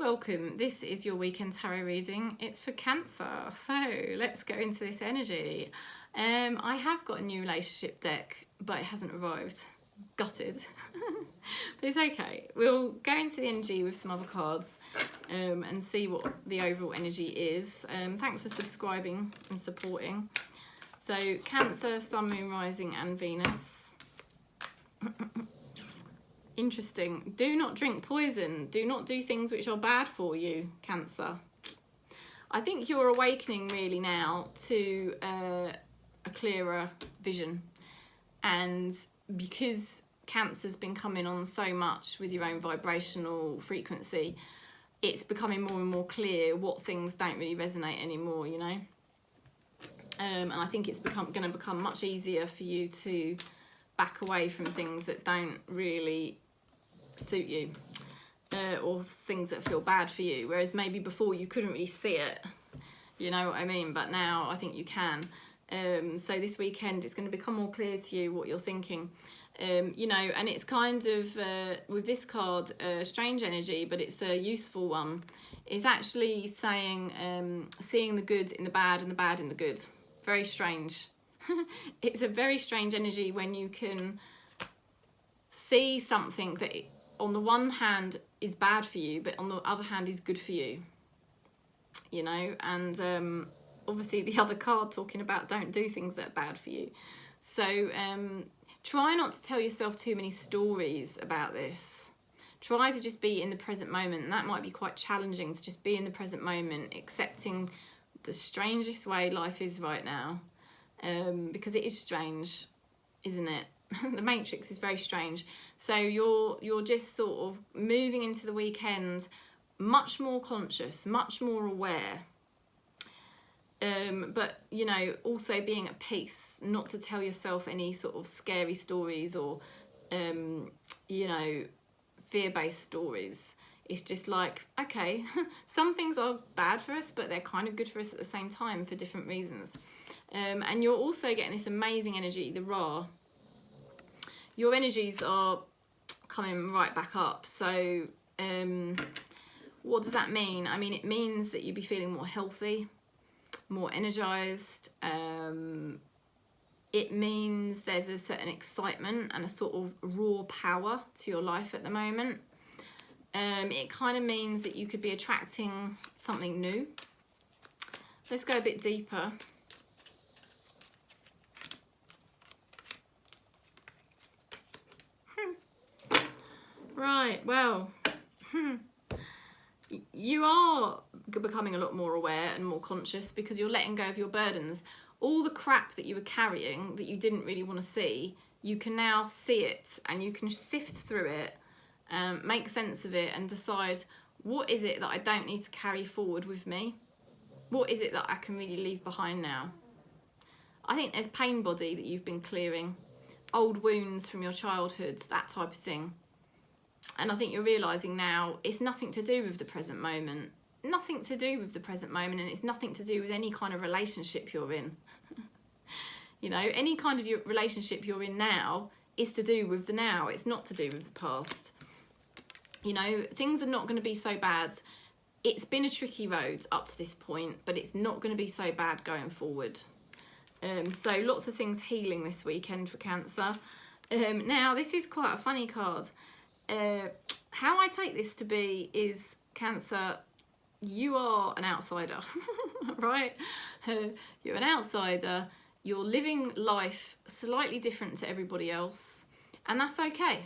welcome. This is your weekend tarot reading. It's for Cancer, so let's go into this energy. I have got a new relationship deck, but it hasn't arrived. Gutted. But it's okay. We'll go into the energy with some other cards and see what the overall energy is. Thanks for subscribing and supporting. So Cancer, Sun, Moon, Rising and Venus. Interesting. Do not drink poison. Do not do things which are bad for you, Cancer. I think you're awakening really now to a clearer vision. And because Cancer's been coming on so much with your own vibrational frequency, it's becoming more and more clear what things don't really resonate anymore, you know. And I think it's going to become much easier for you to back away from things that don't really suit you, or things that feel bad for you, whereas maybe before you couldn't really see it, you know what I mean, but now I think you can. So this weekend it's going to become more clear to you what you're thinking, you know, and it's kind of with this card, strange energy, but it's a useful one. It's actually saying seeing the good in the bad and the bad in the good. Very strange. It's a very strange energy when you can see something that on the one hand is bad for you, but on the other hand is good for you, you know. And obviously the other card talking about don't do things that are bad for you. So try not to tell yourself too many stories about this. Try to just be in the present moment, and that might be quite challenging, to just be in the present moment, accepting the strangest way life is right now, because it is strange, isn't it? The Matrix is very strange. So you're just sort of moving into the weekend much more conscious, much more aware, but you know, also being at peace, not to tell yourself any sort of scary stories or you know, fear-based stories. It's just like, okay, some things are bad for us, but they're kind of good for us at the same time for different reasons. And you're also getting this amazing energy, the Ra. Your energies are coming right back up. So what does that mean? I mean, it means that you'll be feeling more healthy, more energized. It means there's a certain excitement and a sort of raw power to your life at the moment. It kind of means that you could be attracting something new. Let's go a bit deeper. Right, well, you are becoming a lot more aware and more conscious because you're letting go of your burdens. All the crap that you were carrying that you didn't really want to see, you can now see it and you can sift through it, make sense of it and decide, what is it that I don't need to carry forward with me? What is it that I can really leave behind now? I think there's pain body that you've been clearing, old wounds from your childhood, that type of thing. And I think you're realising now it's nothing to do with the present moment. Nothing to do with the present moment, and it's nothing to do with any kind of relationship you're in. You know, any kind of your relationship you're in now is to do with the now. It's not to do with the past. You know, things are not going to be so bad. It's been a tricky road up to this point, but it's not going to be so bad going forward. So lots of things healing this weekend for Cancer. Now, this is quite a funny card. How I take this to be is, Cancer, you are an outsider, right? You're an outsider. You're living life slightly different to everybody else, and that's okay.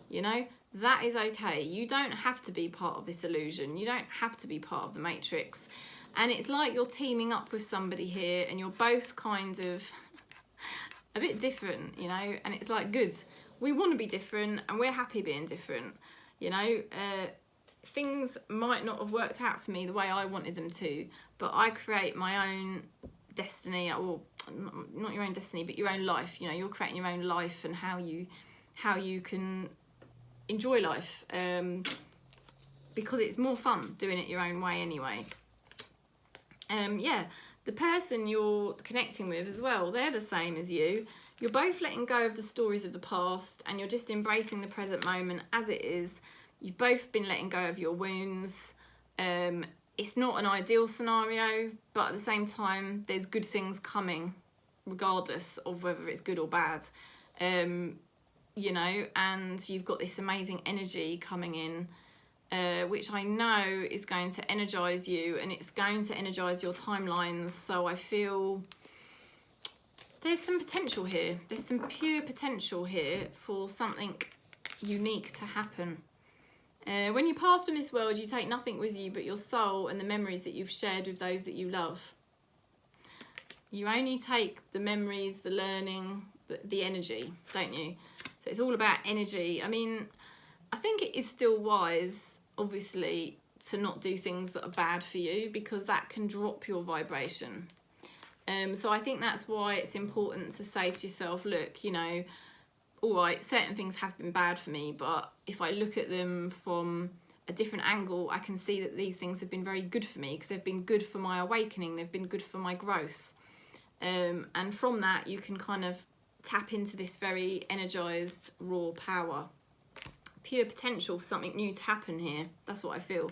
You know, that is okay. You don't have to be part of this illusion. You don't have to be part of the Matrix. And it's like you're teaming up with somebody here and you're both kind of a bit different, you know, and it's like, good. We want to be different and we're happy being different, you know. Things might not have worked out for me the way I wanted them to, but I create my own destiny, or not your own destiny, but your own life. You know, you're creating your own life and how you can enjoy life, because it's more fun doing it your own way anyway. Yeah, the person you're connecting with as well, they're the same as you. You're both letting go of the stories of the past and you're just embracing the present moment as it is. You've both been letting go of your wounds. It's not an ideal scenario, but at the same time, there's good things coming, regardless of whether it's good or bad. You know, and you've got this amazing energy coming in, which I know is going to energize you, and it's going to energize your timelines. So I feel there's some potential here. There's some pure potential here for something unique to happen. When you pass from this world, you take nothing with you but your soul and the memories that you've shared with those that you love. You only take the memories, the learning, the energy, don't you? So it's all about energy. I mean, I think it is still wise, obviously, to not do things that are bad for you, because that can drop your vibration. So I think that's why it's important to say to yourself, look, you know, all right, certain things have been bad for me, but if I look at them from a different angle, I can see that these things have been very good for me, because they've been good for my awakening, they've been good for my growth. And from that, you can kind of tap into this very energized, raw power. Pure potential for something new to happen here. That's what I feel.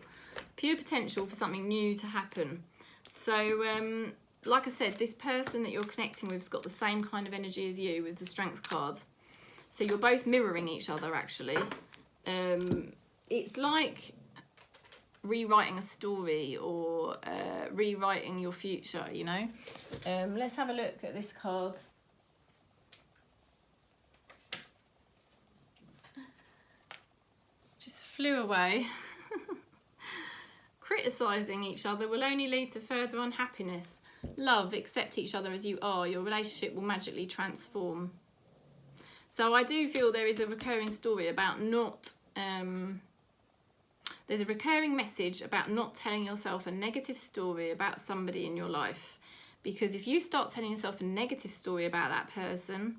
Pure potential for something new to happen. So, like I said, this person that you're connecting with has got the same kind of energy as you with the Strength card. So you're both mirroring each other, actually. It's like rewriting a story or rewriting your future, you know. Let's have a look at this card. Just flew away. Criticising each other will only lead to further unhappiness. Love, accept each other as you are. Your relationship will magically transform. So I do feel there is a recurring story about not... there's a recurring message about not telling yourself a negative story about somebody in your life. Because if you start telling yourself a negative story about that person,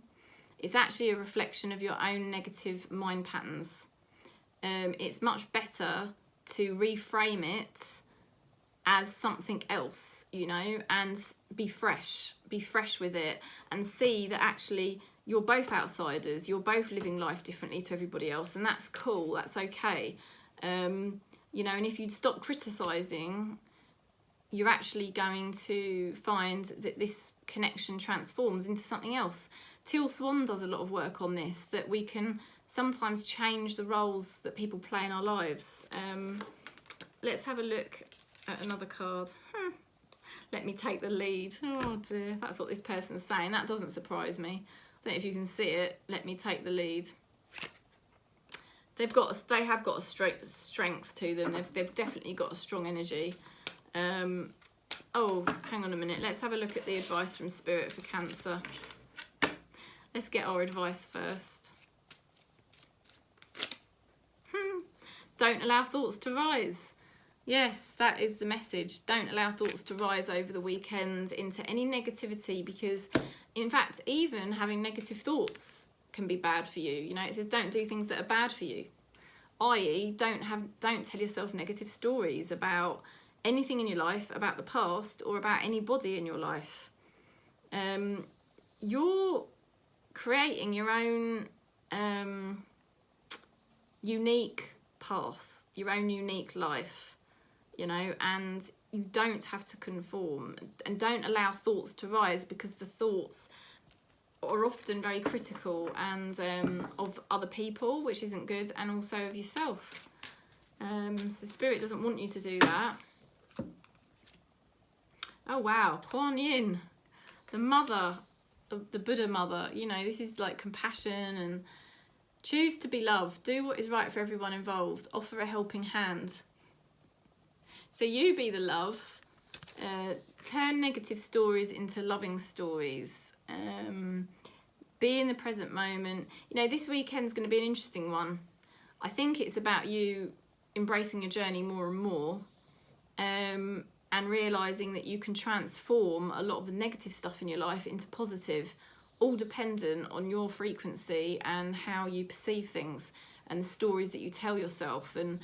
it's actually a reflection of your own negative mind patterns. It's much better to reframe it as something else, you know, and be fresh with it, and see that actually you're both outsiders, you're both living life differently to everybody else, and that's cool, that's okay. You know, and if you stop criticising, you're actually going to find that this connection transforms into something else. Teal Swan does a lot of work on this, that we can sometimes change the roles that people play in our lives. Let's have a look at another card. Let me take the lead. Oh dear, that's what this person's saying. That doesn't surprise me. I don't know if you can see it. Let me take the lead. They have got a strength to them. They've definitely got a strong energy. Oh, hang on a minute. Let's have a look at the advice from Spirit for Cancer. Let's get our advice first. Don't allow thoughts to rise. Yes, that is the message. Don't allow thoughts to rise over the weekend into any negativity, because, in fact, even having negative thoughts can be bad for you. You know, it says don't do things that are bad for you. I.e., don't tell yourself negative stories about anything in your life, about the past, or about anybody in your life. You're creating your own unique path, your own unique life, you know, and you don't have to conform, and don't allow thoughts to rise, because the thoughts are often very critical and of other people, which isn't good, and also of yourself. So Spirit doesn't want you to do that. Oh wow, Kuan Yin, the mother, the Buddha mother. You know, this is like compassion and choose to be loved. Do what is right for everyone involved. Offer a helping hand. So you be the love. Turn negative stories into loving stories. Be in the present moment. You know, this weekend's going to be an interesting one. I think it's about you embracing your journey more and more, and realising that you can transform a lot of the negative stuff in your life into positive, all dependent on your frequency and how you perceive things and the stories that you tell yourself. And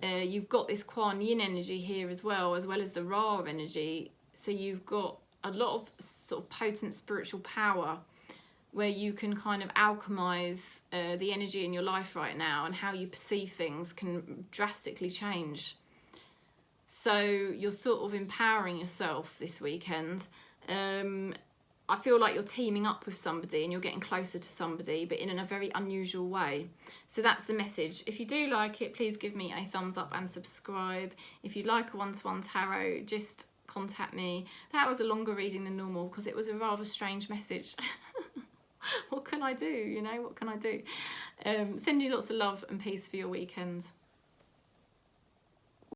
you've got this Kuan Yin energy here as well as the Ra energy. So you've got a lot of sort of potent spiritual power where you can kind of alchemize the energy in your life right now, and how you perceive things can drastically change. So you're sort of empowering yourself this weekend. I feel like you're teaming up with somebody and you're getting closer to somebody, but in a very unusual way. So that's the message. If you do like it, please give me a thumbs up and subscribe. If you'd like a one-to-one tarot, just contact me. That was a longer reading than normal because it was a rather strange message. What can I do? You know, what can I do? Send you lots of love and peace for your weekend.